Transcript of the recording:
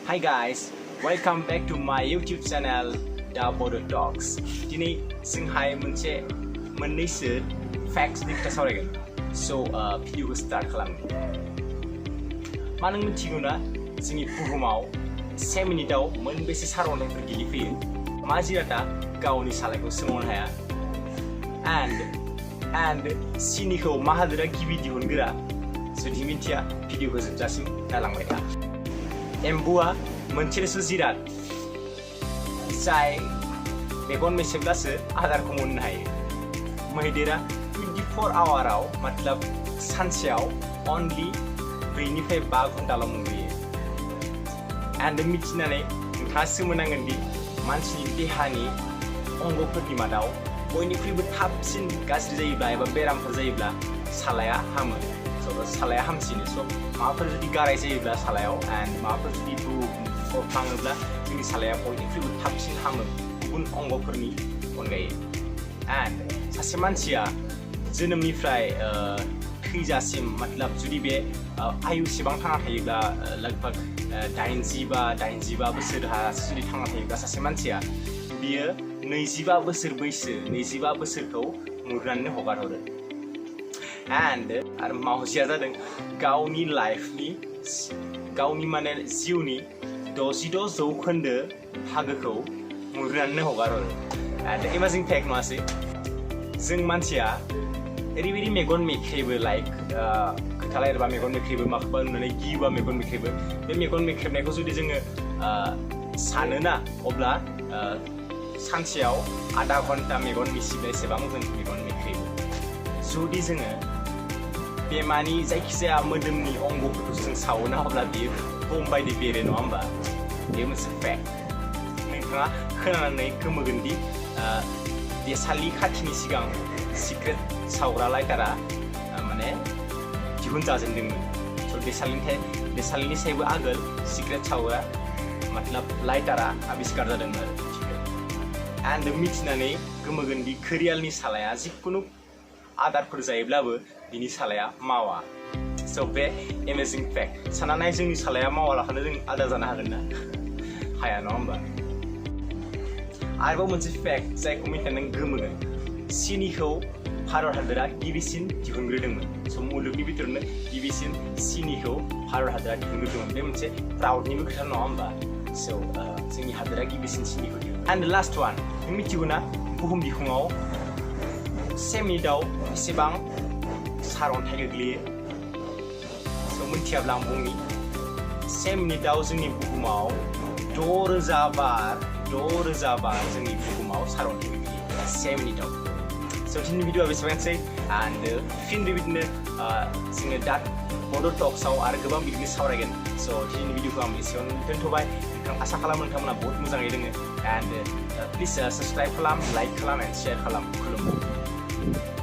Hi guys, welcome back to my YouTube channel, the Bodo Talks. Today, जोंहाय मोननैसो facts नि खोथा सावरायगोन. So, video खौ start खालामनि. मा नों मिथिगौ ना जोंनि बुहुमाव 1 मिनिटाव मोनबेसे सारअन्थाइफोर गिलिफैयो? मा जिरादा गावनि सालायखौ सोमावनो हाया? And सिनिखौ मा हादोरा गिबि दिहुनग्रा? जुदि मिथिया भिडिअखौ जोबजासिम नायलांबाय था. एम्बुआ मोनसेल'सो जिराद जाय मेगन मेसेबब्लासो आदारखौ मोननो हायो. मैदेरा 24 आवाराव मतलब सानसेयाव only 4 निफ्राय 5 घन्टाल' मोनबोयो. And मिथिनानै नोंथाङा सोमोनांगोन दि मानसिनि देहानि अंगफोरनि मादाव बयनिख्रुइबो थाबसिन गाज्रि जायोब्ला एबा बेरामफोर जायोब्ला सालाया हामो. सालाया हामसिनो. स' माबाफोर जुदि गाराय जायोब्ला सालायाव and माबाफोर जुदि थाङोब्ला जोंनि सालाया बयनिख्रुइबो थाबसिन हामो गुबुन अंगफोरनि अनगायै. And सासे मानसिया जोनोमनिफ्राय थैजासिम मतलब जुदि बे आयुसेबां थांना थायोब्ला लगभग 80 बोसोरहालासे जुदि थांना थायोब्ला सासे मानसिया बियो 25 बोसोर बैसो 25 बोसोरखौ मुरनानै हगारहरो. And आरो मावजिया जादों गावनि लाइफनि गावनि माने जिउनि 66% बाहागोखौ मुरनानै हगारहरो. And इमेजिन फेक्ट नङासै? जों मानसिया ओरैबायदि मेगन मेख्रेबो लाइक खोथा रायलायबा मेगन मेख्रेबो माखौबा नुनानै गियोबा मेगन मेख्रेबो. बे मेगन मेख्रेबनायखौ जुदि जोङो सानोना अब्ला सानसेयाव आधा घन्टा मेगन मिसिबनायसेबां जों मेगन मेख्रेबो. जुदि जोङो बेमानि जायखिजाया मोदोमनि अंगफोरखौ जों सावोना अब्ला बियो बम बायदि बेरो नङा होमबा? बेयो मोनसे फेक्ट. नोंथाङा खोनानानै गोमोगोन दि देसालि खाथिनि सिगां सिक्रेट सावग्रा लाइटारा माने दिहुनजाजेनदोंमोन. स' देसालिनि सायबो आगोल सिक्रेट सावग्रा मतलब लाइटारा आबिष्कार जादोंमोन आरो. And मिथिनानै गोमोगोन दि घरियालनि सालाया जिखुनु आदारफोर जायोब्लाबो बिनि सालाया मावा. स' बे एमेजिं फेक्ट. सानना नाय जोंनि सालाया मावालाखानो जों आदार जानो हागोन ना? हाया नङा होमबा? आरोबाव मोनसे फेक्ट जायखौ मिथिनानै नों गोमोगोन. सिनिखौ भारत हादोरा गिबिसिन दिहुनग्रोदोंमोन. स' मुलुगनि बिथोरावनो गिबिसिन सिनिखौ भारत हादोरा दिहुनग्रोदोंमोन. बे मोनसे प्राउडनिबो खोथा नङा होमबा? स' जोंनि हादोरा गिबिसिन सिनिखौ दिहुनदों. And the last one, नों मिथिगौ ना बुहुम बिखुङाव 1 मिनिटाव बेसेबां सारअन्थाइ गोग्लैयो? स' मिथियाब्ला आं बुंनि 1 मिनिटाव जोंनि बुहुमाव 6,000 बार जोंनि बुहुमाव सारअन्थाइ गोग्लैयो 1 मिनिटाव. स' दिनैनि भिडिअ'आ बेसेबांसै and फिन बेबायदिनो जोङो दा बड' टक्सआव आरो गोबां बिदिनो सावरायगोन. स' दिनैनि भिडिअ'खौ आं एसेयावनो दोनथ'बाय. आसा खालामो नोंथांमोना बहुत मोजाङै दोङो. And प्लिज साबस्क्राइब खालाम, लाइक खालाम, एन्ड शेयार खालाम. खुलुमबाय.